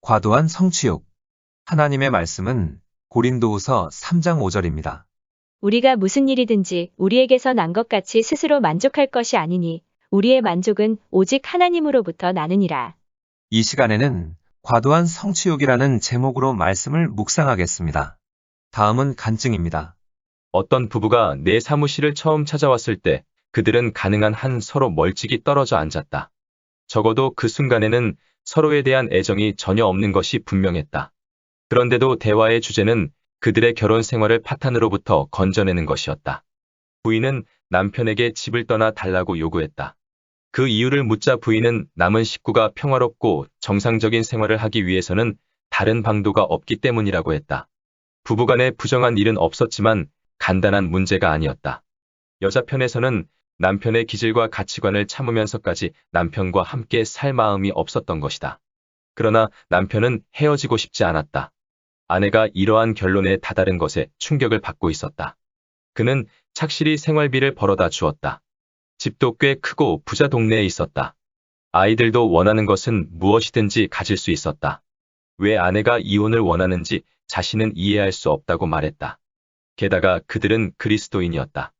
과도한 성취욕. 하나님의 말씀은 고린도후서 3장 5절입니다. 우리가 무슨 일이든지 우리에게서 난 것 같이 스스로 만족할 것이 아니니 우리의 만족은 오직 하나님으로부터 나느니라. 이 시간에는 과도한 성취욕이라는 제목으로 말씀을 묵상하겠습니다. 다음은 간증입니다. 어떤 부부가 내 사무실을 처음 찾아왔을 때 그들은 가능한 한 서로 멀찍이 떨어져 앉았다. 적어도 그 순간에는 서로에 대한 애정이 전혀 없는 것이 분명했다. 그런데도 대화의 주제는 그들의 결혼 생활을 파탄으로부터 건져내는 것이었다. 부인은 남편에게 집을 떠나 달라고 요구했다. 그 이유를 묻자 부인은 남은 식구가 평화롭고 정상적인 생활을 하기 위해서는 다른 방도가 없기 때문이라고 했다. 부부간에 부정한 일은 없었지만 간단한 문제가 아니었다. 여자 편에서는 남편의 기질과 가치관을 참으면서까지 남편과 함께 살 마음이 없었던 것이다. 그러나 남편은 헤어지고 싶지 않았다. 아내가 이러한 결론에 다다른 것에 충격을 받고 있었다. 그는 착실히 생활비를 벌어다 주었다. 집도 꽤 크고 부자 동네에 있었다. 아이들도 원하는 것은 무엇이든지 가질 수 있었다. 왜 아내가 이혼을 원하는지 자신은 이해할 수 없다고 말했다. 게다가 그들은 그리스도인이었다.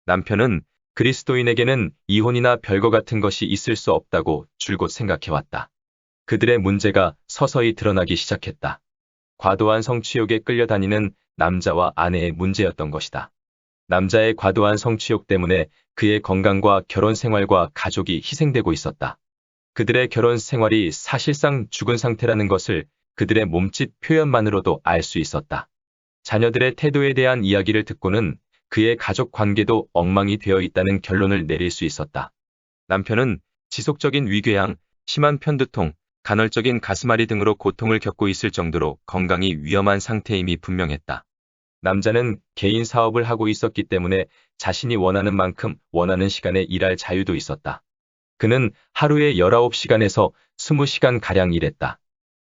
남편은 그리스도인에게는 이혼이나 별거 같은 것이 있을 수 없다고 줄곧 생각해왔다. 그들의 문제가 서서히 드러나기 시작했다. 과도한 성취욕에 끌려다니는 남자와 아내의 문제였던 것이다. 남자의 과도한 성취욕 때문에 그의 건강과 결혼 생활과 가족이 희생되고 있었다. 그들의 결혼 생활이 사실상 죽은 상태라는 것을 그들의 몸짓 표현만으로도 알 수 있었다. 자녀들의 태도에 대한 이야기를 듣고는 그의 가족 관계도 엉망이 되어 있다는 결론을 내릴 수 있었다. 남편은 지속적인 위궤양, 심한 편두통, 간헐적인 가슴앓이 등으로 고통을 겪고 있을 정도로 건강이 위험한 상태임이 분명했다. 남자는 개인 사업을 하고 있었기 때문에 자신이 원하는 만큼 원하는 시간에 일할 자유도 있었다. 그는 하루에 19시간에서 20시간가량 일했다.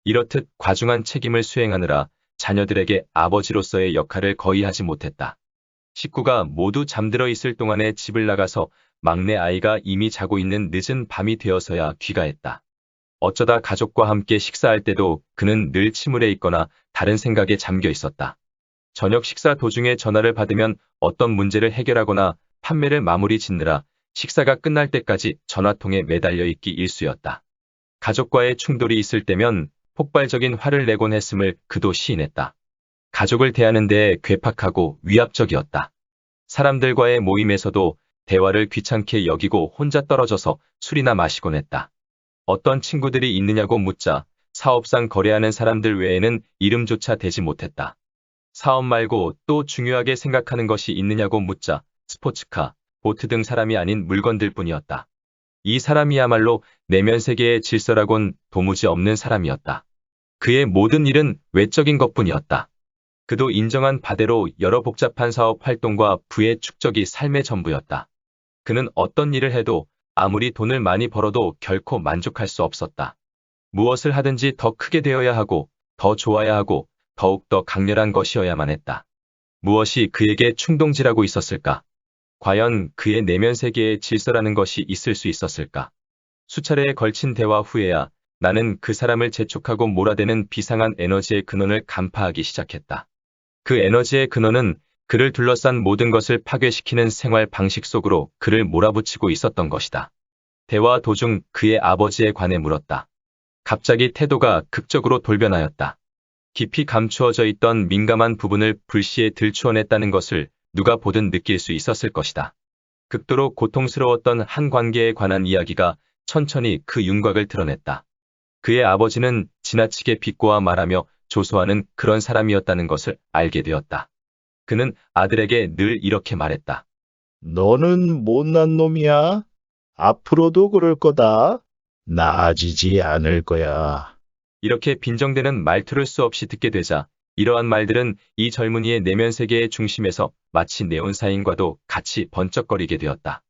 이렇듯 과중한 책임을 수행하느라 자녀들에게 아버지로서의 역할을 거의 하지 못했다. 식구가 모두 잠들어 있을 동안에 집을 나가서 막내 아이가 이미 자고 있는 늦은 밤이 되어서야 귀가했다. 어쩌다 가족과 함께 식사할 때도 그는 늘 침울해 있거나 다른 생각에 잠겨 있었다. 저녁 식사 도중에 전화를 받으면 어떤 문제를 해결하거나 판매를 마무리 짓느라 식사가 끝날 때까지 전화통에 매달려 있기 일쑤였다. 가족과의 충돌이 있을 때면 폭발적인 화를 내곤 했음을 그도 시인했다. 가족을 대하는 데에 괴팍하고 위압적이었다. 사람들과의 모임에서도 대화를 귀찮게 여기고 혼자 떨어져서 술이나 마시곤 했다. 어떤 친구들이 있느냐고 묻자 사업상 거래하는 사람들 외에는 이름조차 대지 못했다. 사업 말고 또 중요하게 생각하는 것이 있느냐고 묻자 스포츠카, 보트 등 사람이 아닌 물건들 뿐이었다. 이 사람이야말로 내면 세계의 질서라곤 도무지 없는 사람이었다. 그의 모든 일은 외적인 것뿐이었다. 그도 인정한 바대로 여러 복잡한 사업 활동과 부의 축적이 삶의 전부였다. 그는 어떤 일을 해도 아무리 돈을 많이 벌어도 결코 만족할 수 없었다. 무엇을 하든지 더 크게 되어야 하고, 더 좋아야 하고, 더욱더 강렬한 것이어야만 했다. 무엇이 그에게 충동질하고 있었을까? 과연 그의 내면 세계에 질서라는 것이 있을 수 있었을까? 수차례에 걸친 대화 후에야 나는 그 사람을 재촉하고 몰아대는 비상한 에너지의 근원을 간파하기 시작했다. 그 에너지의 근원은 그를 둘러싼 모든 것을 파괴시키는 생활 방식 속으로 그를 몰아붙이고 있었던 것이다. 대화 도중 그의 아버지에 관해 물었다. 갑자기 태도가 극적으로 돌변하였다. 깊이 감추어져 있던 민감한 부분을 불시에 들추어냈다는 것을 누가 보든 느낄 수 있었을 것이다. 극도로 고통스러웠던 한 관계에 관한 이야기가 천천히 그 윤곽을 드러냈다. 그의 아버지는 지나치게 비꼬아 말하며 조소하는 그런 사람이었다는 것을 알게 되었다. 그는 아들에게 늘 이렇게 말했다. 너는 못난 놈이야. 앞으로도 그럴 거다. 나아지지 않을 거야. 이렇게 빈정대는 말투를 수없이 듣게 되자 이러한 말들은 이 젊은이의 내면 세계의 중심에서 마치 네온사인과도 같이 번쩍거리게 되었다.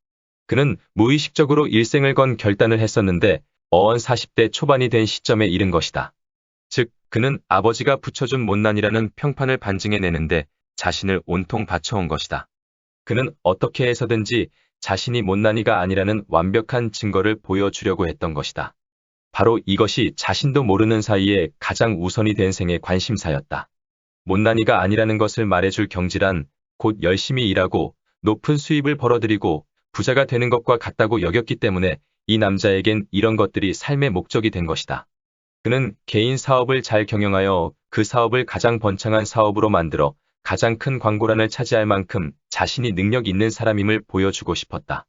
그는 무의식적으로 일생을 건 결단을 했었는데 어언 40대 초반이 된 시점에 이른 것이다. 즉, 그는 아버지가 붙여준 못난이라는 평판을 반증해내는데 자신을 온통 바쳐온 것이다. 그는 어떻게 해서든지 자신이 못난이가 아니라는 완벽한 증거를 보여주려고 했던 것이다. 바로 이것이 자신도 모르는 사이에 가장 우선이 된 생의 관심사였다. 못난이가 아니라는 것을 말해줄 경지란 곧 열심히 일하고 높은 수입을 벌어들이고 부자가 되는 것과 같다고 여겼기 때문에 이 남자에겐 이런 것들이 삶의 목적이 된 것이다. 그는 개인 사업을 잘 경영하여 그 사업을 가장 번창한 사업으로 만들어 가장 큰 광고란을 차지할 만큼 자신이 능력 있는 사람임을 보여주고 싶었다.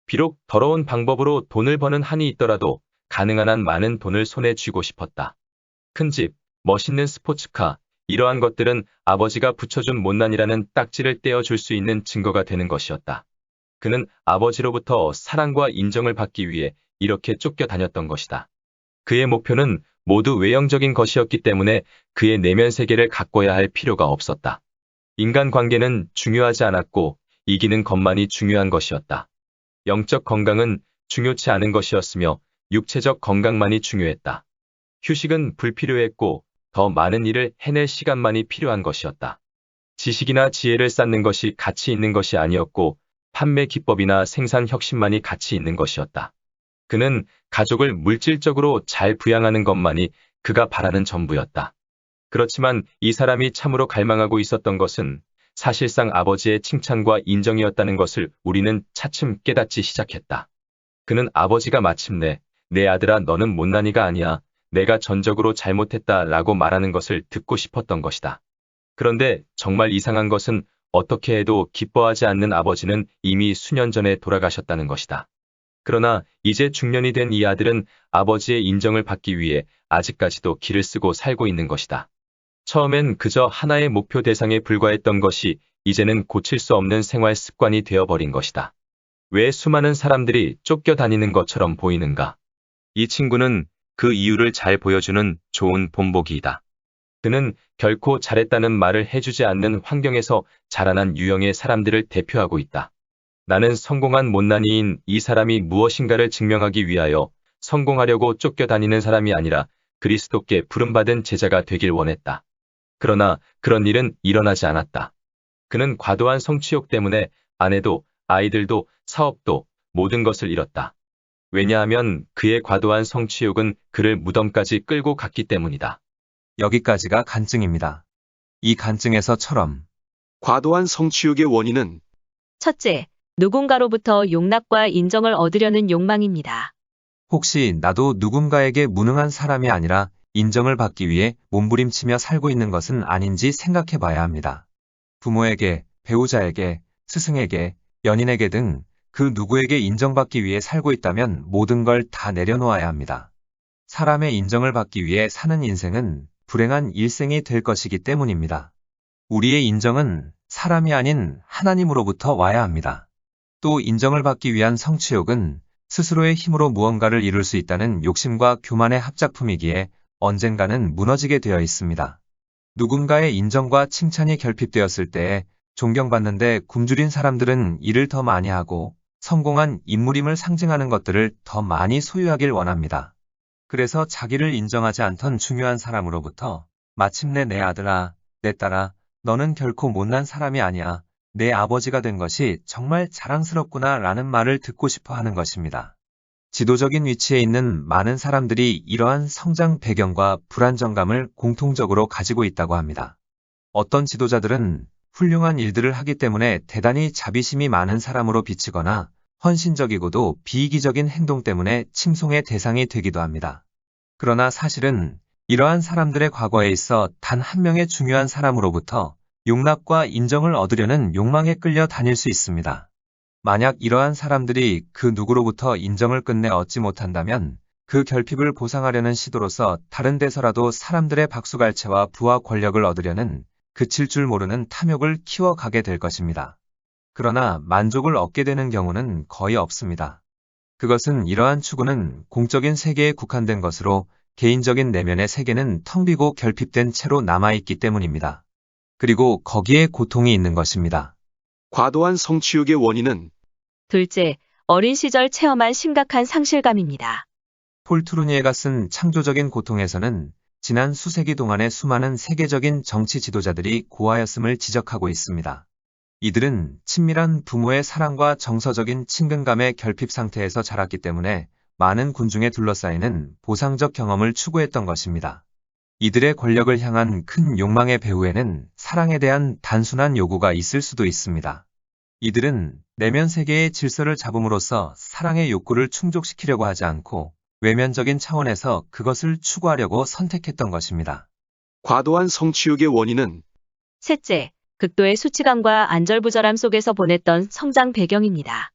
비록 더러운 방법으로 돈을 버는 한이 있더라도 가능한 한 많은 돈을 손에 쥐고 싶었다. 큰 집, 멋있는 스포츠카, 이러한 것들은 아버지가 붙여준 못난이라는 딱지를 떼어줄 수 있는 증거가 되는 것이었다. 그는 아버지로부터 사랑과 인정을 받기 위해 이렇게 쫓겨다녔던 것이다. 그의 목표는 모두 외형적인 것이었기 때문에 그의 내면 세계를 가꿔야 할 필요가 없었다. 인간관계는 중요하지 않았고 이기는 것만이 중요한 것이었다. 영적 건강은 중요치 않은 것이었으며 육체적 건강만이 중요했다. 휴식은 불필요했고 더 많은 일을 해낼 시간만이 필요한 것이었다. 지식이나 지혜를 쌓는 것이 가치 있는 것이 아니었고 판매 기법이나 생산 혁신만이 가치 있는 것이었다. 그는 가족을 물질적으로 잘 부양하는 것만이 그가 바라는 전부였다. 그렇지만 이 사람이 참으로 갈망하고 있었던 것은 사실상 아버지의 칭찬과 인정이었다는 것을 우리는 차츰 깨닫지 시작했다. 그는 아버지가 마침내 내 아들아 너는 못난이가 아니야. 내가 전적으로 잘못했다 라고 말하는 것을 듣고 싶었던 것이다. 그런데 정말 이상한 것은 어떻게 해도 기뻐하지 않는 아버지는 이미 수년 전에 돌아가셨다는 것이다. 그러나 이제 중년이 된 이 아들은 아버지의 인정을 받기 위해 아직까지도 기를 쓰고 살고 있는 것이다. 처음엔 그저 하나의 목표 대상에 불과했던 것이 이제는 고칠 수 없는 생활 습관이 되어버린 것이다. 왜 수많은 사람들이 쫓겨다니는 것처럼 보이는가? 이 친구는 그 이유를 잘 보여주는 좋은 본보기이다. 그는 결코 잘했다는 말을 해주지 않는 환경에서 자라난 유형의 사람들을 대표하고 있다. 나는 성공한 못난이인 이 사람이 무엇인가를 증명하기 위하여 성공하려고 쫓겨다니는 사람이 아니라 그리스도께 부름받은 제자가 되길 원했다. 그러나 그런 일은 일어나지 않았다. 그는 과도한 성취욕 때문에 아내도 아이들도 사업도 모든 것을 잃었다. 왜냐하면 그의 과도한 성취욕은 그를 무덤까지 끌고 갔기 때문이다. 여기까지가 간증입니다. 이 간증에서처럼 과도한 성취욕의 원인은 첫째, 누군가로부터 용납과 인정을 얻으려는 욕망입니다. 혹시 나도 누군가에게 무능한 사람이 아니라 인정을 받기 위해 몸부림치며 살고 있는 것은 아닌지 생각해 봐야 합니다. 부모에게, 배우자에게, 스승에게, 연인에게 등 그 누구에게 인정받기 위해 살고 있다면 모든 걸 다 내려놓아야 합니다. 사람의 인정을 받기 위해 사는 인생은 불행한 일생이 될 것이기 때문입니다. 우리의 인정은 사람이 아닌 하나님으로부터 와야 합니다. 또 인정을 받기 위한 성취욕은 스스로의 힘으로 무언가를 이룰 수 있다는 욕심과 교만의 합작품이기에 언젠가는 무너지게 되어 있습니다. 누군가의 인정과 칭찬이 결핍되었을 때에 존경받는데 굶주린 사람들은 일을 더 많이 하고 성공한 인물임을 상징하는 것들을 더 많이 소유하길 원합니다. 그래서 자기를 인정하지 않던 중요한 사람으로부터 마침내 내 아들아, 내 딸아, 너는 결코 못난 사람이 아니야. 내 아버지가 된 것이 정말 자랑스럽구나 라는 말을 듣고 싶어 하는 것입니다. 지도적인 위치에 있는 많은 사람들이 이러한 성장 배경과 불안정감을 공통적으로 가지고 있다고 합니다. 어떤 지도자들은 훌륭한 일들을 하기 때문에 대단히 자비심이 많은 사람으로 비치거나 헌신적이고도 비이기적인 행동 때문에 칭송의 대상이 되기도 합니다. 그러나 사실은 이러한 사람들의 과거에 있어 단 한 명의 중요한 사람으로부터 용납과 인정을 얻으려는 욕망에 끌려 다닐 수 있습니다. 만약 이러한 사람들이 그 누구로부터 인정을 끝내 얻지 못한다면 그 결핍을 보상하려는 시도로서 다른 데서라도 사람들의 박수갈채와 부와 권력을 얻으려는 그칠 줄 모르는 탐욕을 키워가게 될 것입니다. 그러나 만족을 얻게 되는 경우는 거의 없습니다. 그것은 이러한 추구는 공적인 세계에 국한된 것으로 개인적인 내면의 세계는 텅 비고 결핍된 채로 남아있기 때문입니다. 그리고 거기에 고통이 있는 것입니다. 과도한 성취욕의 원인은 둘째, 어린 시절 체험한 심각한 상실감입니다. 폴 트루니에가 쓴 창조적인 고통에서는 지난 수세기 동안의 수많은 세계적인 정치 지도자들이 고하였음을 지적하고 있습니다. 이들은 친밀한 부모의 사랑과 정서적인 친근감의 결핍 상태에서 자랐기 때문에 많은 군중에 둘러싸이는 보상적 경험을 추구했던 것입니다. 이들의 권력을 향한 큰 욕망의 배후에는 사랑에 대한 단순한 요구가 있을 수도 있습니다. 이들은 내면 세계의 질서를 잡음으로써 사랑의 욕구를 충족시키려고 하지 않고 외면적인 차원에서 그것을 추구하려고 선택했던 것입니다. 과도한 성취욕의 원인은 셋째, 극도의 수치감과 안절부절함 속에서 보냈던 성장 배경입니다.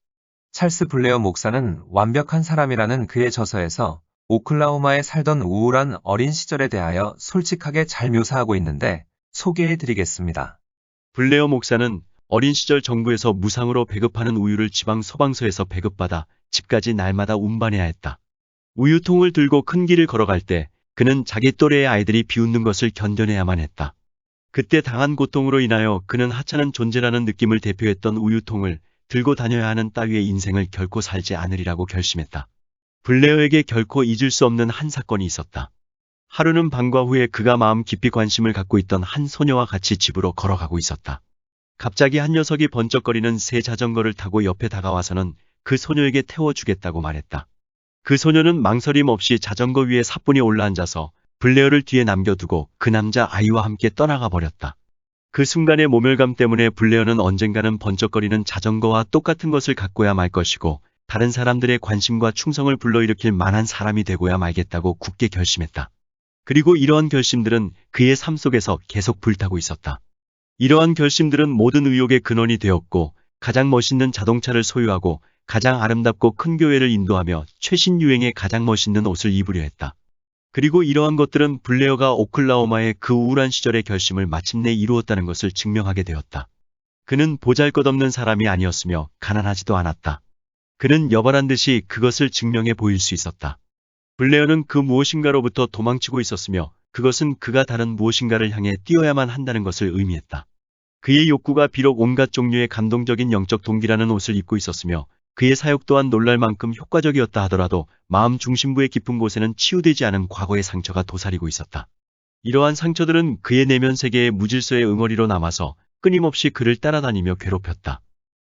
찰스 블레어 목사는 완벽한 사람이라는 그의 저서에서 오클라호마에 살던 우울한 어린 시절에 대하여 솔직하게 잘 묘사하고 있는데 소개해드리겠습니다. 블레어 목사는 어린 시절 정부에서 무상으로 배급하는 우유를 지방 소방서에서 배급받아 집까지 날마다 운반해야 했다. 우유통을 들고 큰 길을 걸어갈 때 그는 자기 또래의 아이들이 비웃는 것을 견뎌내야만 했다. 그때 당한 고통으로 인하여 그는 하찮은 존재라는 느낌을 대표했던 우유통을 들고 다녀야 하는 따위의 인생을 결코 살지 않으리라고 결심했다. 블레어에게 결코 잊을 수 없는 한 사건이 있었다. 하루는 방과 후에 그가 마음 깊이 관심을 갖고 있던 한 소녀와 같이 집으로 걸어가고 있었다. 갑자기 한 녀석이 번쩍거리는 새 자전거를 타고 옆에 다가와서는 그 소녀에게 태워주겠다고 말했다. 그 소녀는 망설임 없이 자전거 위에 사뿐히 올라앉아서 블레어를 뒤에 남겨두고 그 남자 아이와 함께 떠나가 버렸다. 그 순간의 모멸감 때문에 블레어는 언젠가는 번쩍거리는 자전거와 똑같은 것을 갖고야 말 것이고 다른 사람들의 관심과 충성을 불러일으킬 만한 사람이 되고야 말겠다고 굳게 결심했다. 그리고 이러한 결심들은 그의 삶 속에서 계속 불타고 있었다. 이러한 결심들은 모든 의욕의 근원이 되었고 가장 멋있는 자동차를 소유하고 가장 아름답고 큰 교회를 인도하며 최신 유행의 가장 멋있는 옷을 입으려 했다. 그리고 이러한 것들은 블레어가 오클라호마의 그 우울한 시절의 결심을 마침내 이루었다는 것을 증명하게 되었다. 그는 보잘것없는 사람이 아니었으며 가난하지도 않았다. 그는 여발한 듯이 그것을 증명해 보일 수 있었다. 블레어는 그 무엇인가로부터 도망치고 있었으며 그것은 그가 다른 무엇인가를 향해 뛰어야만 한다는 것을 의미했다. 그의 욕구가 비록 온갖 종류의 감동적인 영적 동기라는 옷을 입고 있었으며 그의 사역 또한 놀랄 만큼 효과적이었다 하더라도 마음 중심부의 깊은 곳에는 치유되지 않은 과거의 상처가 도사리고 있었다. 이러한 상처들은 그의 내면 세계의 무질서의 응어리로 남아서 끊임없이 그를 따라다니며 괴롭혔다.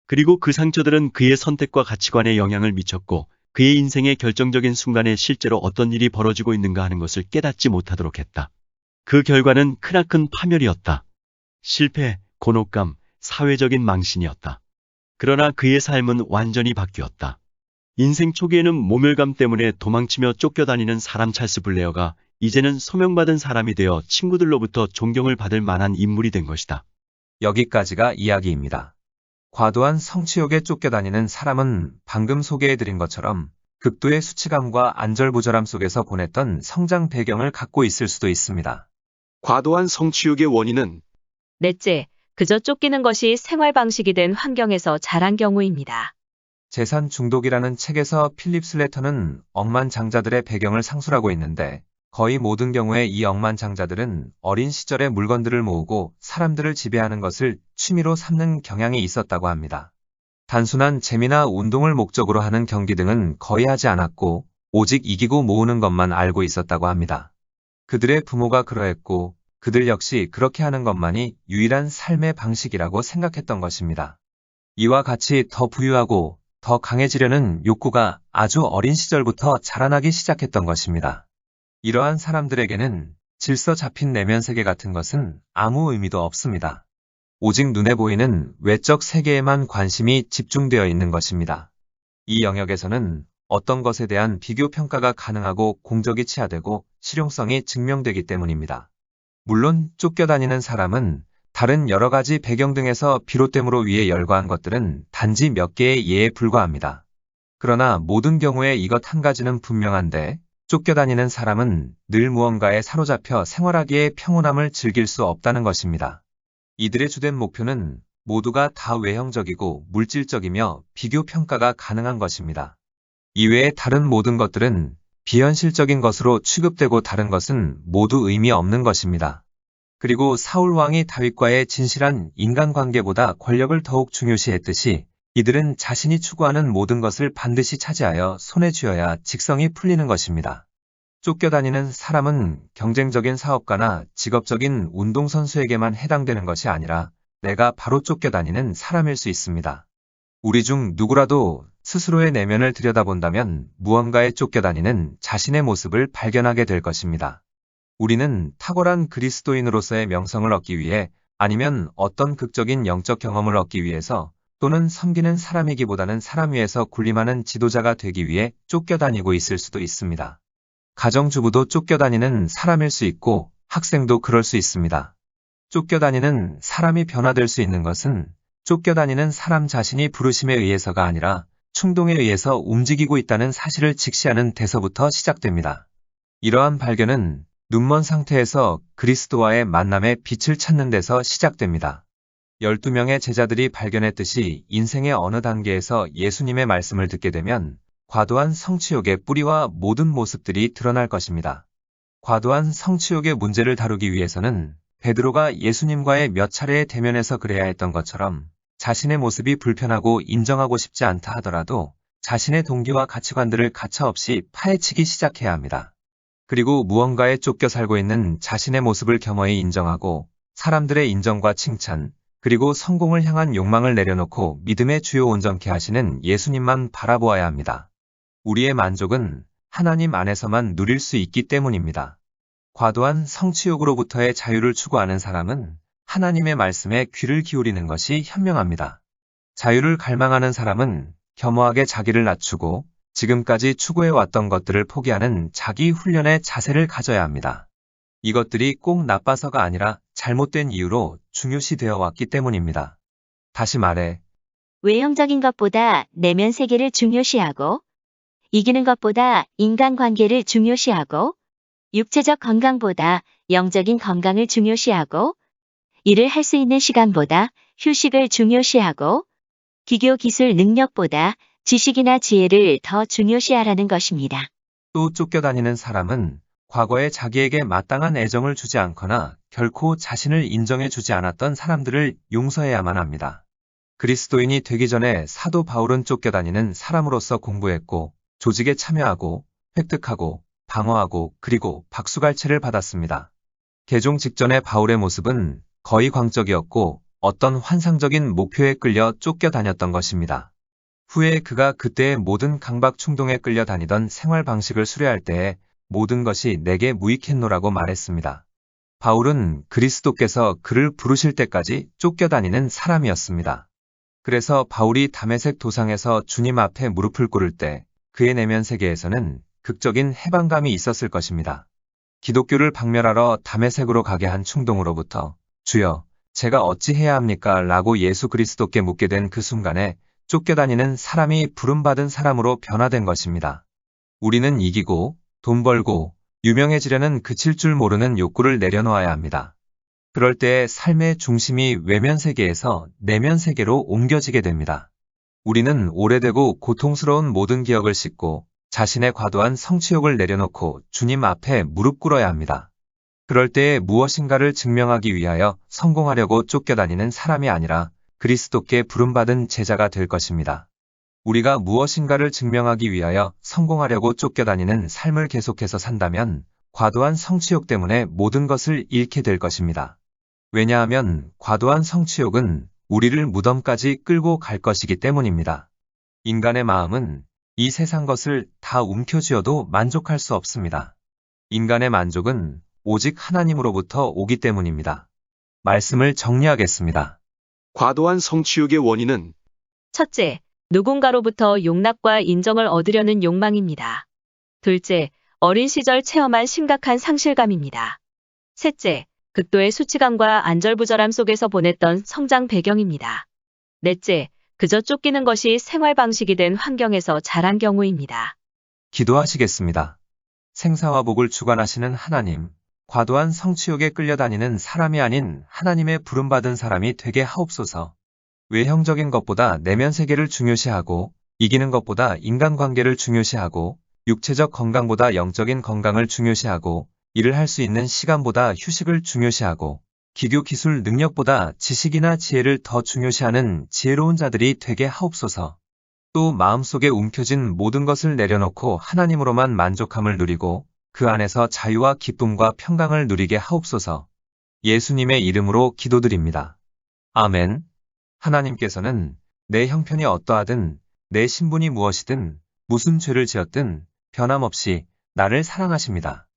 그리고 그 상처들은 그의 선택과 가치관에 영향을 미쳤고 그의 인생의 결정적인 순간에 실제로 어떤 일이 벌어지고 있는가 하는 것을 깨닫지 못하도록 했다. 그 결과는 크나큰 파멸이었다. 실패, 곤혹감, 사회적인 망신이었다. 그러나 그의 삶은 완전히 바뀌었다. 인생 초기에는 모멸감 때문에 도망치며 쫓겨다니는 사람 찰스 블레어가 이제는 소명받은 사람이 되어 친구들로부터 존경을 받을 만한 인물이 된 것이다. 여기까지가 이야기입니다. 과도한 성취욕에 쫓겨다니는 사람은 방금 소개해드린 것처럼 극도의 수치감과 안절부절함 속에서 보냈던 성장 배경을 갖고 있을 수도 있습니다. 과도한 성취욕의 원인은 넷째, 그저 쫓기는 것이 생활 방식이 된 환경에서 자란 경우입니다. 재산 중독이라는 책에서 필립 슬래터는 억만장자들의 배경을 상술하고 있는데 거의 모든 경우에 이 억만장자들은 어린 시절에 물건들을 모으고 사람들을 지배하는 것을 취미로 삼는 경향이 있었다고 합니다. 단순한 재미나 운동을 목적으로 하는 경기 등은 거의 하지 않았고 오직 이기고 모으는 것만 알고 있었다고 합니다. 그들의 부모가 그러했고 그들 역시 그렇게 하는 것만이 유일한 삶의 방식이라고 생각했던 것입니다. 이와 같이 더 부유하고 더 강해지려는 욕구가 아주 어린 시절부터 자라나기 시작했던 것입니다. 이러한 사람들에게는 질서 잡힌 내면 세계 같은 것은 아무 의미도 없습니다. 오직 눈에 보이는 외적 세계에만 관심이 집중되어 있는 것입니다. 이 영역에서는 어떤 것에 대한 비교 평가가 가능하고 공적이 치하되고 실용성이 증명되기 때문입니다. 물론 쫓겨다니는 사람은 다른 여러 가지 배경 등에서 비롯됨으로 위에 열거한 것들은 단지 몇 개의 예에 불과합니다. 그러나 모든 경우에 이것 한 가지는 분명한데 쫓겨다니는 사람은 늘 무언가에 사로잡혀 생활하기에 평온함을 즐길 수 없다는 것입니다. 이들의 주된 목표는 모두가 다 외형적이고 물질적이며 비교 평가가 가능한 것입니다. 이외의 다른 모든 것들은 비현실적인 것으로 취급되고 다른 것은 모두 의미 없는 것입니다. 그리고 사울 왕이 다윗과의 진실한 인간관계보다 권력을 더욱 중요시했듯이 이들은 자신이 추구하는 모든 것을 반드시 차지하여 손에 쥐어야 직성이 풀리는 것입니다. 쫓겨다니는 사람은 경쟁적인 사업가나 직업적인 운동선수에게만 해당되는 것이 아니라 내가 바로 쫓겨다니는 사람일 수 있습니다. 우리 중 누구라도 스스로의 내면을 들여다본다면 무언가에 쫓겨다니는 자신의 모습을 발견하게 될 것입니다. 우리는 탁월한 그리스도인으로서의 명성을 얻기 위해 아니면 어떤 극적인 영적 경험을 얻기 위해서 또는 섬기는 사람이기보다는 사람 위에서 군림하는 지도자가 되기 위해 쫓겨다니고 있을 수도 있습니다. 가정주부도 쫓겨다니는 사람일 수 있고 학생도 그럴 수 있습니다. 쫓겨다니는 사람이 변화될 수 있는 것은 쫓겨다니는 사람 자신이 부르심에 의해서가 아니라 충동에 의해서 움직이고 있다는 사실을 직시하는 데서부터 시작됩니다. 이러한 발견은 눈먼 상태에서 그리스도와의 만남의 빛을 찾는 데서 시작됩니다. 12명의 제자들이 발견했듯이 인생의 어느 단계에서 예수님의 말씀을 듣게 되면 과도한 성취욕의 뿌리와 모든 모습들이 드러날 것입니다. 과도한 성취욕의 문제를 다루기 위해서는 베드로가 예수님과의 몇 차례의 대면에서 그래야 했던 것처럼 자신의 모습이 불편하고 인정하고 싶지 않다 하더라도 자신의 동기와 가치관들을 가차없이 파헤치기 시작해야 합니다. 그리고 무언가에 쫓겨 살고 있는 자신의 모습을 겸허히 인정하고 사람들의 인정과 칭찬, 그리고 성공을 향한 욕망을 내려놓고 믿음의 주요 온전케 하시는 예수님만 바라보아야 합니다. 우리의 만족은 하나님 안에서만 누릴 수 있기 때문입니다. 과도한 성취욕으로부터의 자유를 추구하는 사람은 하나님의 말씀에 귀를 기울이는 것이 현명합니다. 자유를 갈망하는 사람은 겸허하게 자기를 낮추고 지금까지 추구해왔던 것들을 포기하는 자기 훈련의 자세를 가져야 합니다. 이것들이 꼭 나빠서가 아니라 잘못된 이유로 중요시되어 왔기 때문입니다. 다시 말해, 외형적인 것보다 내면 세계를 중요시하고, 이기는 것보다 인간관계를 중요시하고, 육체적 건강보다 영적인 건강을 중요시하고, 일을 할 수 있는 시간보다 휴식을 중요시하고, 기교 기술 능력보다 지식이나 지혜를 더 중요시하라는 것입니다. 또 쫓겨다니는 사람은 과거에 자기에게 마땅한 애정을 주지 않거나 결코 자신을 인정해 주지 않았던 사람들을 용서해야만 합니다. 그리스도인이 되기 전에 사도 바울은 쫓겨다니는 사람으로서 공부했고 조직에 참여하고 획득하고 방어하고 그리고 박수갈채를 받았습니다. 개종 직전의 바울의 모습은 거의 광적이었고 어떤 환상적인 목표에 끌려 쫓겨다녔던 것입니다. 후에 그가 그때의 모든 강박 충동에 끌려 다니던 생활 방식을 수료할 때에 모든 것이 내게 무익했노라고 말했습니다. 바울은 그리스도께서 그를 부르실 때까지 쫓겨다니는 사람이었습니다. 그래서 바울이 다메섹 도상에서 주님 앞에 무릎을 꿇을 때 그의 내면 세계에서는 극적인 해방감이 있었을 것입니다. 기독교를 박멸하러 다메섹으로 가게 한 충동으로부터 주여, 제가 어찌해야 합니까? 라고 예수 그리스도께 묻게 된 그 순간에 쫓겨다니는 사람이 부름받은 사람으로 변화된 것입니다. 우리는 이기고 돈 벌고 유명해지려는 그칠 줄 모르는 욕구를 내려놓아야 합니다. 그럴 때 삶의 중심이 외면 세계에서 내면 세계로 옮겨지게 됩니다. 우리는 오래되고 고통스러운 모든 기억을 씻고 자신의 과도한 성취욕을 내려놓고 주님 앞에 무릎 꿇어야 합니다. 그럴 때에 무엇인가를 증명하기 위하여 성공하려고 쫓겨다니는 사람이 아니라 그리스도께 부름받은 제자가 될 것입니다. 우리가 무엇인가를 증명하기 위하여 성공하려고 쫓겨다니는 삶을 계속해서 산다면 과도한 성취욕 때문에 모든 것을 잃게 될 것입니다. 왜냐하면 과도한 성취욕은 우리를 무덤까지 끌고 갈 것이기 때문입니다. 인간의 마음은 이 세상 것을 다 움켜쥐어도 만족할 수 없습니다. 인간의 만족은 오직 하나님으로부터 오기 때문입니다. 말씀을 정리하겠습니다. 과도한 성취욕의 원인은 첫째, 누군가로부터 용납과 인정을 얻으려는 욕망입니다. 둘째, 어린 시절 체험한 심각한 상실감입니다. 셋째, 극도의 수치감과 안절부절함 속에서 보냈던 성장 배경입니다. 넷째, 그저 쫓기는 것이 생활 방식이 된 환경에서 자란 경우입니다. 기도하시겠습니다. 생사와 복을 주관하시는 하나님, 과도한 성취욕에 끌려다니는 사람이 아닌 하나님의 부름받은 사람이 되게 하옵소서. 외형적인 것보다 내면 세계를 중요시하고 이기는 것보다 인간관계를 중요시하고 육체적 건강보다 영적인 건강을 중요시하고 일을 할 수 있는 시간보다 휴식을 중요시하고 기교 기술 능력보다 지식이나 지혜를 더 중요시하는 지혜로운 자들이 되게 하옵소서. 또 마음속에 움켜진 모든 것을 내려놓고 하나님으로만 만족함을 누리고 그 안에서 자유와 기쁨과 평강을 누리게 하옵소서. 예수님의 이름으로 기도드립니다. 아멘. 하나님께서는 내 형편이 어떠하든, 내 신분이 무엇이든, 무슨 죄를 지었든 변함없이 나를 사랑하십니다.